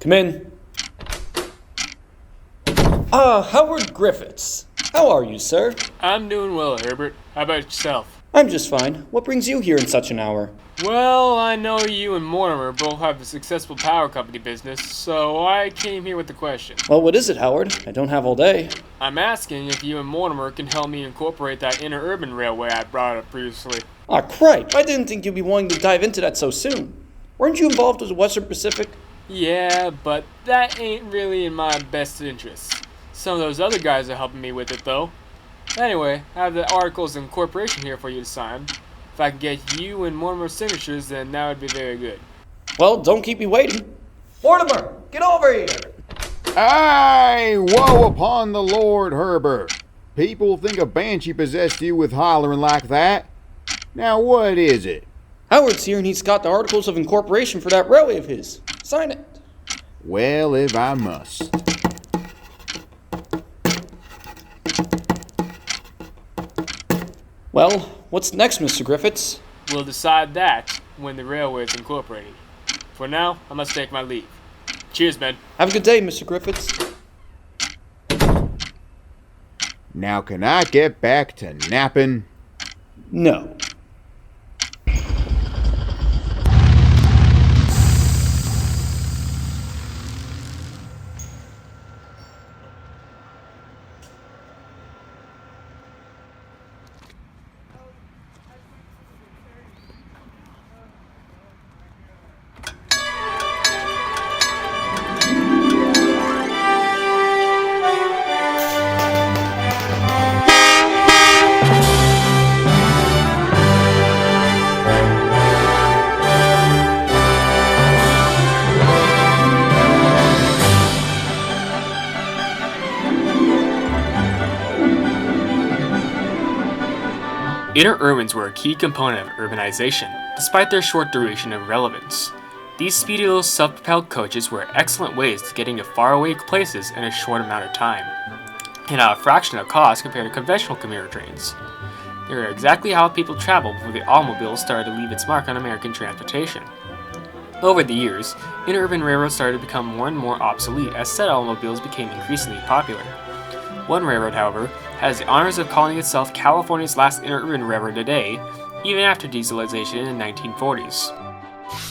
Come in. Howard Griffiths. How are you, sir? I'm doing well, Herbert. How about yourself? I'm just fine. What brings you here in such an hour? Well, I know you and Mortimer both have a successful power company business, so I came here with the question. Well, what is it, Howard? I don't have all day. I'm asking if you and Mortimer can help me incorporate that Interurban railway I brought up previously. Ah, cripe! I didn't think you'd be wanting to dive into that so soon. Weren't you involved with the Western Pacific? Yeah, but that ain't really in my best interests. Some of those other guys are helping me with it, though. Anyway, I have the articles of incorporation here for you to sign. If I can get you and Mortimer's signatures, then that would be very good. Well, don't keep me waiting. Mortimer, get over here! Aye, woe upon the Lord, Herbert. People think a banshee possessed you with hollering like that. Now what is it? Howard's here and he's got the articles of incorporation for that railway of his. Sign it. Well, if I must. Well, what's next, Mr. Griffiths? We'll decide that when the railway is incorporated. For now, I must take my leave. Cheers, men. Have a good day, Mr. Griffiths. Now can I get back to napping? No. Interurbans were a key component of urbanization, despite their short duration of relevance. These speedy little self-propelled coaches were excellent ways to getting to faraway places in a short amount of time, and at a fraction of cost compared to conventional commuter trains. They were exactly how people traveled before the automobile started to leave its mark on American transportation. Over the years, interurban railroads started to become more and more obsolete as said automobiles became increasingly popular. One railroad, however, has the honors of calling itself California's last interurban railroad today, even after dieselization in the 1940s.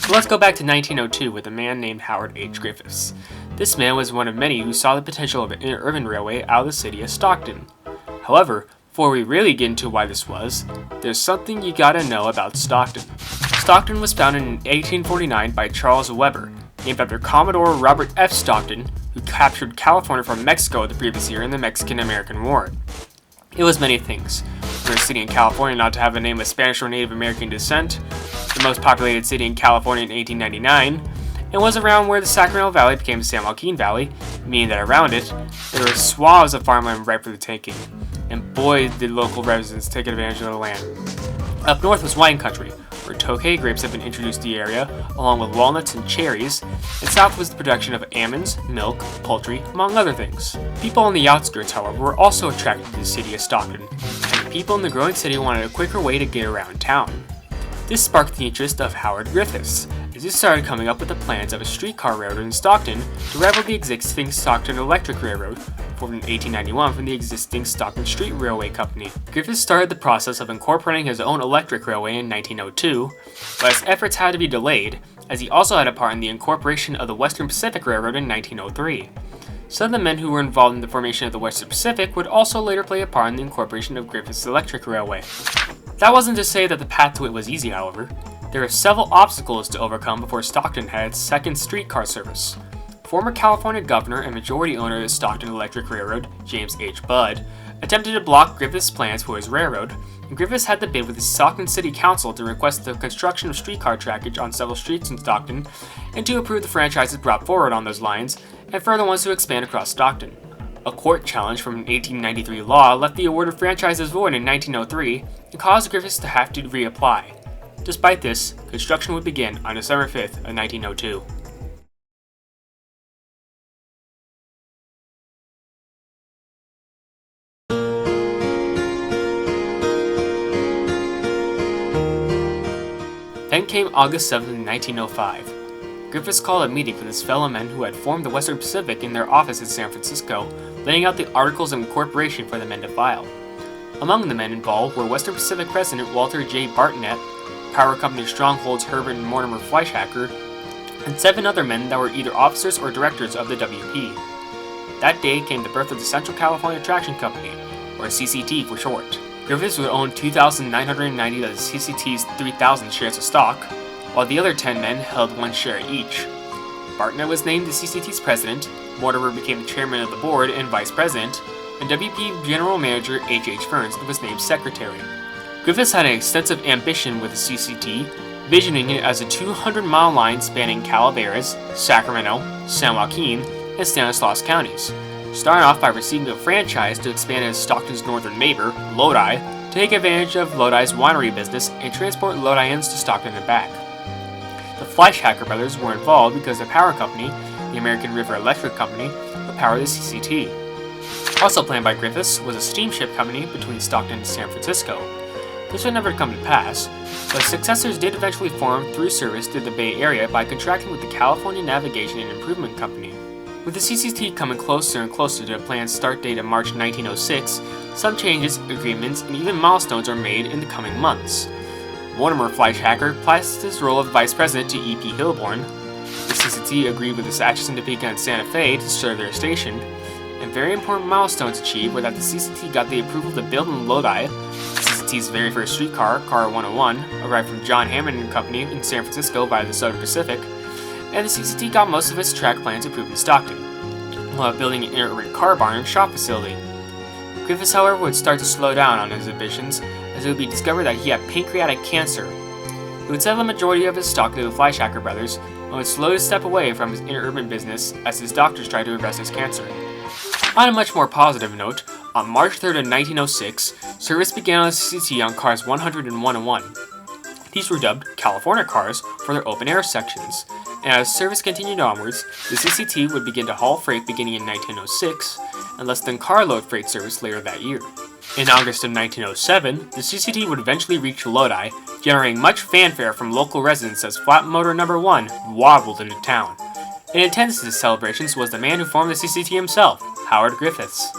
So let's go back to 1902 with a man named Howard H. Griffiths. This man was one of many who saw the potential of an interurban railway out of the city of Stockton. However, before we really get into why this was, there's something you gotta know about Stockton. Stockton was founded in 1849 by Charles Weber, named after Commodore Robert F. Stockton, who captured California from Mexico the previous year in the Mexican-American War. It was many things. The first city in California not to have a name of Spanish or Native American descent, the most populated city in California in 1899, and was around where the Sacramento Valley became the San Joaquin Valley, meaning that around it, there were swaths of farmland ripe for the taking. And boy, did local residents take advantage of the land. Up north was wine country, where Tokay grapes had been introduced to the area, along with walnuts and cherries, and south was the production of almonds, milk, poultry, among other things. People on the outskirts, however, were also attracted to the city of Stockton, and the people in the growing city wanted a quicker way to get around town. This sparked the interest of Howard Griffiths, as he started coming up with the plans of a streetcar railroad in Stockton to rival the existing Stockton Electric Railroad, formed in 1891 from the existing Stockton Street Railway Company. Griffiths started the process of incorporating his own electric railway in 1902, but his efforts had to be delayed, as he also had a part in the incorporation of the Western Pacific Railroad in 1903. Some of the men who were involved in the formation of the Western Pacific would also later play a part in the incorporation of Griffiths' Electric Railway. That wasn't to say that the path to it was easy, however. There were several obstacles to overcome before Stockton had its second streetcar service. Former California governor and majority owner of the Stockton Electric Railroad, James H. Budd, attempted to block Griffiths' plans for his railroad, and Griffiths had to bid with the Stockton City Council to request the construction of streetcar trackage on several streets in Stockton, and to approve the franchises brought forward on those lines, and further ones to expand across Stockton. A court challenge from an 1893 law left the award of franchises void in 1903 and caused Griffiths to have to reapply. Despite this, construction would begin on December 5th of 1902. Then came August 7th, 1905. Griffiths called a meeting with his fellow men who had formed the Western Pacific in their office in San Francisco, laying out the articles of incorporation for the men to file. Among the men involved were Western Pacific President Walter J. Bartonett, power company strongholds Herbert and Mortimer Fleischhacker, and 7 other men that were either officers or directors of the WP. That day came the birth of the Central California Traction Company, or CCT for short. Griffiths would own 2,990 of the CCT's 3,000 shares of stock, while the other 10 men held 1 share each. Bartonett was named the CCT's president, Mortimer became the chairman of the board and vice president, and WP General Manager H.H. Ferns was named secretary. Griffiths had an extensive ambition with the CCT, visioning it as a 200-mile line spanning Calaveras, Sacramento, San Joaquin, and Stanislaus counties, starting off by receiving a franchise to expand as Stockton's northern neighbor, Lodi, to take advantage of Lodi's winery business and transport Lodians to Stockton and back. The Fleischhacker brothers were involved because the power company, the American River Electric Company, would power the CCT. Also planned by Griffiths was a steamship company between Stockton and San Francisco. This would never come to pass, but successors did eventually form through service through the Bay Area by contracting with the California Navigation and Improvement Company. With the CCT coming closer and closer to the planned start date of March 1906, some changes, agreements, and even milestones are made in the coming months. Mortimer Fleischhacker passed his role of vice president to E.P. Hilborn. The CCT agreed with the Atchison, Topeka, and Santa Fe to serve their station, and very important milestones achieved were that the CCT got the approval to build in Lodi. The CCT's very first streetcar, Car 101, arrived from John Hammond and Company in San Francisco via the Southern Pacific, and the CCT got most of its track plans approved in Stockton, while building an Interurban car barn and shop facility. Griffiths, however, would start to slow down on his ambitions as it would be discovered that he had pancreatic cancer. He would sell the majority of his stock to the Fleischhacker brothers and would slowly step away from his Interurban business as his doctors tried to arrest his cancer. On a much more positive note, on March 3rd of 1906, service began on the CCT on cars 100 and 101. These were dubbed California cars for their open-air sections, and as service continued onwards, the CCT would begin to haul freight beginning in 1906, and less than carload freight service later that year. In August of 1907, the CCT would eventually reach Lodi, generating much fanfare from local residents as Flat Motor No. 1 wobbled into town. In attendance at the celebrations was the man who formed the CCT himself, Howard Griffiths.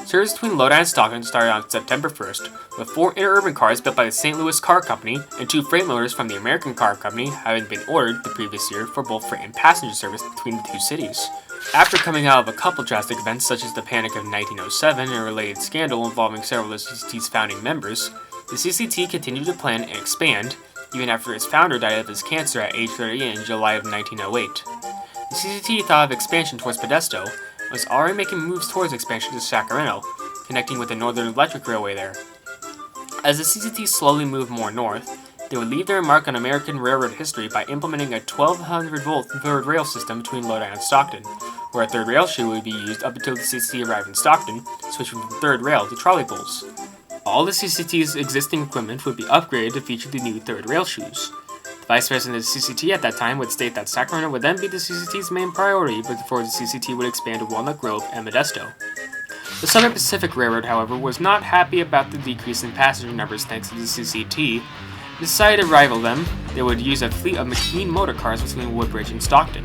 Service between Lodi and Stockton started on September 1st, with 4 Interurban cars built by the St. Louis Car Company and 2 freight motors from the American Car Company having been ordered the previous year for both freight and passenger service between the 2 cities. After coming out of a couple drastic events such as the Panic of 1907 and a related scandal involving several of the CCT's founding members, the CCT continued to plan and expand, even after its founder died of his cancer at age 38 in July of 1908. The CCT thought of expansion towards Modesto, and was already making moves towards expansion to Sacramento, connecting with the Northern Electric Railway there. As the CCT slowly moved more north, they would leave their mark on American railroad history by implementing a 1200-volt third rail system between Lodi and Stockton, where a third rail shoe would be used up until the CCT arrived in Stockton, switching from third rail to trolley pulls. All the CCT's existing equipment would be upgraded to feature the new third rail shoes. The vice president of the CCT at that time would state that Sacramento would then be the CCT's main priority before the CCT would expand to Walnut Grove and Modesto. The Southern Pacific Railroad, however, was not happy about the decrease in passenger numbers thanks to the CCT. Decided to rival them, they would use a fleet of McKean motor cars between Woodbridge and Stockton.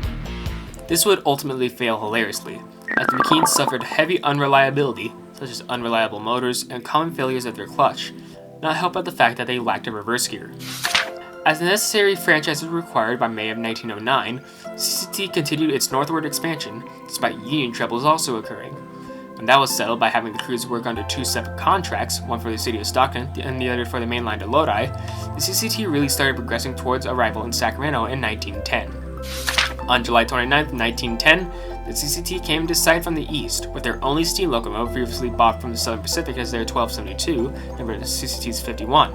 This would ultimately fail hilariously, as the McKeans suffered heavy unreliability, such as unreliable motors and common failures of their clutch, not helped by the fact that they lacked a reverse gear. As the necessary franchise was required by May of 1909, CCT continued its northward expansion, despite union troubles also occurring. And that was settled by having the crews work under 2 separate contracts, one for the city of Stockton and the other for the main line to Lodi. The CCT really started progressing towards arrival in Sacramento in 1910. On July 29, 1910, the CCT came to sight from the east, with their only steam locomotive previously bought from the Southern Pacific as their 1272, and the CCT's 51.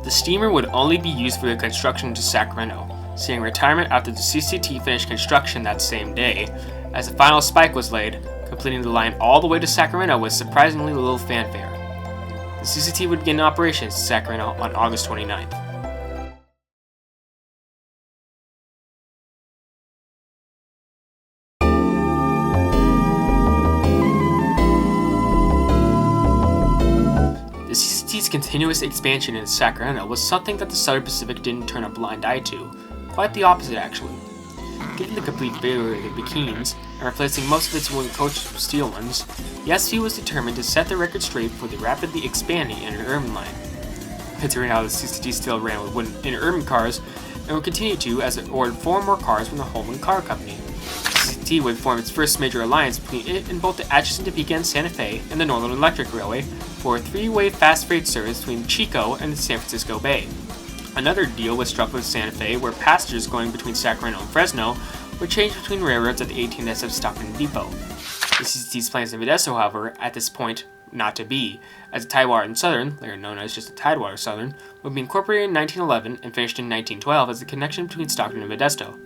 The steamer would only be used for the construction to Sacramento, seeing retirement after the CCT finished construction that same day, as the final spike was laid, completing the line all the way to Sacramento with surprisingly little fanfare. The CCT would begin operations in Sacramento on August 29th. The CCT's continuous expansion in Sacramento was something that the Southern Pacific didn't turn a blind eye to. Quite the opposite, actually. Given the complete failure of the Bikines, and replacing most of its wooden coaches with steel ones, the SP was determined to set the record straight for the rapidly expanding Interurban line. Considering how the CCT still ran with wooden Interurban cars, and would continue to as it ordered 4 more cars from the Holman Car Company. CCT would form its first major alliance between it and both the Atchison, Topeka, and Santa Fe and the Northern Electric Railway for a 3-way fast freight service between Chico and the San Francisco Bay. Another deal was struck with Santa Fe, where passengers going between Sacramento and Fresno would change between railroads at the 18SF Stockton Depot. The CCT's plans in Modesto, however, at this point, not to be, as the Tidewater and Southern, later known as just the Tidewater Southern, would be incorporated in 1911 and finished in 1912 as the connection between Stockton and Modesto.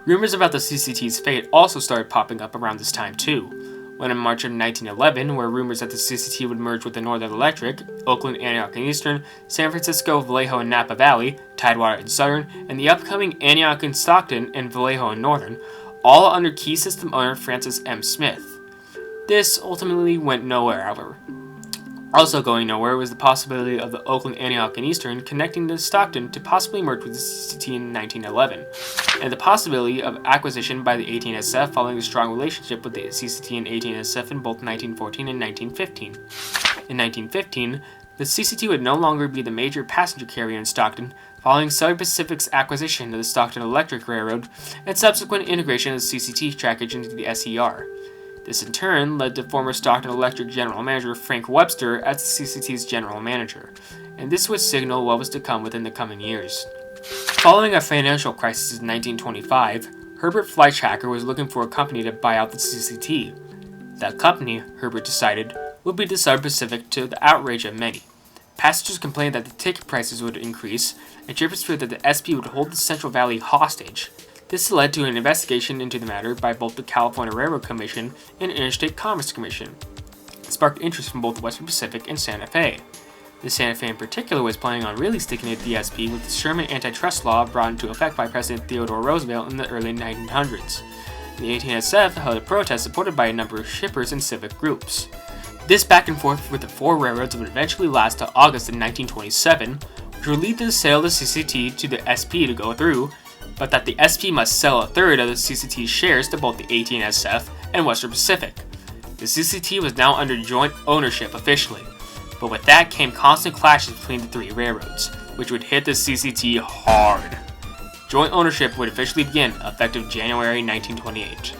Rumors about the CCT's fate also started popping up around this time too. When in March of 1911, where rumors that the CCT would merge with the Northern Electric, Oakland, Antioch and Eastern, San Francisco, Vallejo and Napa Valley, Tidewater and Southern, and the upcoming Antioch and Stockton and Vallejo and Northern, all under key system owner Francis M. Smith. This ultimately went nowhere, however. Also going nowhere was the possibility of the Oakland, Antioch and Eastern connecting to Stockton to possibly merge with the CCT in 1911, and the possibility of acquisition by the 18SF following a strong relationship with the CCT and 18SF in both 1914 and 1915. In 1915, the CCT would no longer be the major passenger carrier in Stockton, following Southern Pacific's acquisition of the Stockton Electric Railroad and subsequent integration of the CCT trackage into the SER. This in turn led to former Stockton Electric General Manager Frank Webster as the CCT's General Manager, and this would signal what was to come within the coming years. Following a financial crisis in 1925, Herbert Fleischhacker was looking for a company to buy out the CCT. That company, Herbert decided, would be the Southern Pacific, to the outrage of many. Passengers complained that the ticket prices would increase, and shippers feared that the SP would hold the Central Valley hostage. This led to an investigation into the matter by both the California Railroad Commission and Interstate Commerce Commission. It sparked interest from both Western Pacific and Santa Fe. The Santa Fe in particular was planning on really sticking to the SP with the Sherman antitrust law brought into effect by President Theodore Roosevelt in the early 1900s. The 18SF held a protest supported by a number of shippers and civic groups. This back and forth with the 4 railroads would eventually last till August in 1927, which would lead to the sale of the CCT to the SP to go through, but that the SP must sell a third of the CCT's shares to both the 18SF and Western Pacific. The CCT was now under joint ownership officially, but with that came constant clashes between the 3 railroads, which would hit the CCT hard. Joint ownership would officially begin effective January 1928.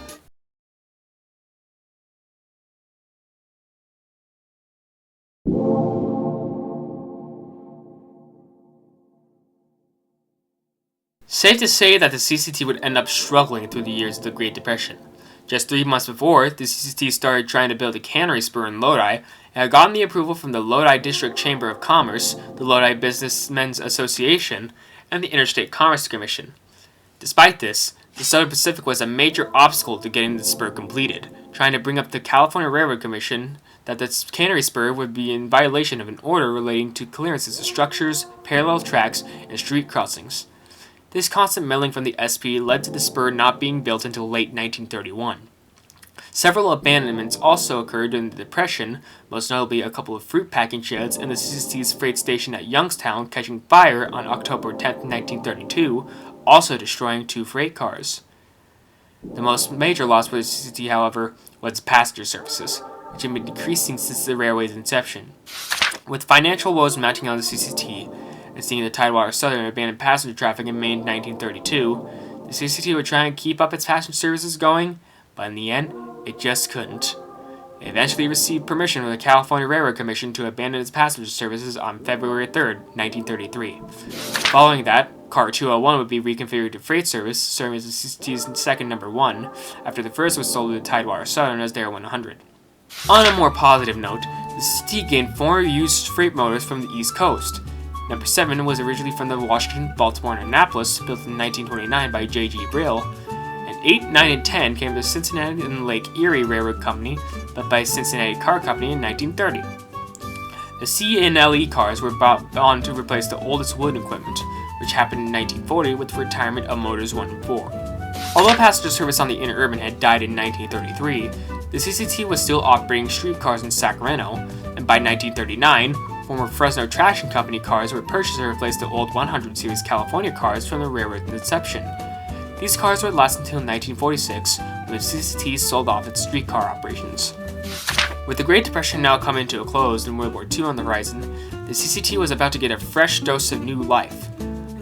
Safe to say that the CCT would end up struggling through the years of the Great Depression. Just 3 months before, the CCT started trying to build a cannery spur in Lodi and had gotten the approval from the Lodi District Chamber of Commerce, the Lodi Businessmen's Association, and the Interstate Commerce Commission. Despite this, the Southern Pacific was a major obstacle to getting the spur completed, trying to bring up the California Railroad Commission that the cannery spur would be in violation of an order relating to clearances of structures, parallel tracks, and street crossings. This constant meddling from the SP led to the spur not being built until late 1931. Several abandonments also occurred during the Depression, most notably a couple of fruit packing sheds and the CCT's freight station at Youngstown catching fire on October 10, 1932, also destroying 2 freight cars. The most major loss for the CCT, however, was passenger services, which had been decreasing since the railway's inception. With financial woes mounting on the CCT, and seeing the Tidewater Southern abandon passenger traffic in May 1932, the CCT would try and keep up its passenger services going, but in the end, it just couldn't. It eventually received permission from the California Railroad Commission to abandon its passenger services on February 3, 1933. Following that, Car 201 would be reconfigured to freight service, serving as the CCT's second number 1, after the first was sold to the Tidewater Southern as their 100. On a more positive note, the CCT gained 4 used freight motors from the East Coast. Number 7 was originally from the Washington, Baltimore, and Annapolis, built in 1929 by J.G. Brill, and 8, 9, and 10 came to the Cincinnati and Lake Erie Railroad Company, built by Cincinnati Car Company in 1930. The C and LE cars were brought on to replace the oldest wooden equipment, which happened in 1940 with the retirement of Motors 1 and 4. Although passenger service on the Interurban had died in 1933, the CCT was still operating streetcars in Sacramento, and by 1939, former Fresno Traction Company cars were purchased to replace the old 100 Series California cars from the railroad's inception. These cars would last until 1946, when the CCT sold off its streetcar operations. With the Great Depression now coming to a close and World War II on the horizon, the CCT was about to get a fresh dose of new life,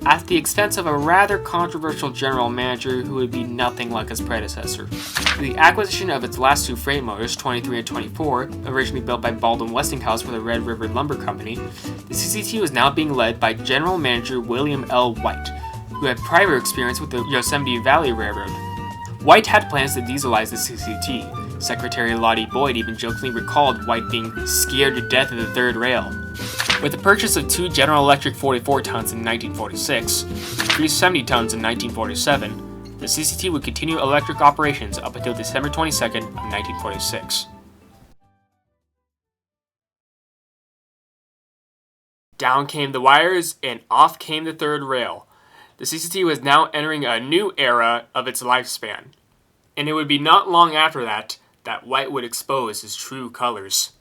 at the expense of a rather controversial general manager who would be nothing like his predecessor. The acquisition of its last two freight motors, 23 and 24, originally built by Baldwin Westinghouse for the Red River Lumber Company, the CCT was now being led by General Manager William L. White, who had prior experience with the Yosemite Valley Railroad. White had plans to dieselize the CCT. Secretary Lottie Boyd even jokingly recalled White being scared to death of the third rail. With the purchase of two General Electric 44 tons in 1946 and three 70 tons in 1947, the CCT would continue electric operations up until December 22nd of 1946. Down came the wires and off came the third rail. The CCT was now entering a new era of its lifespan, and it would be not long after that White would expose his true colors.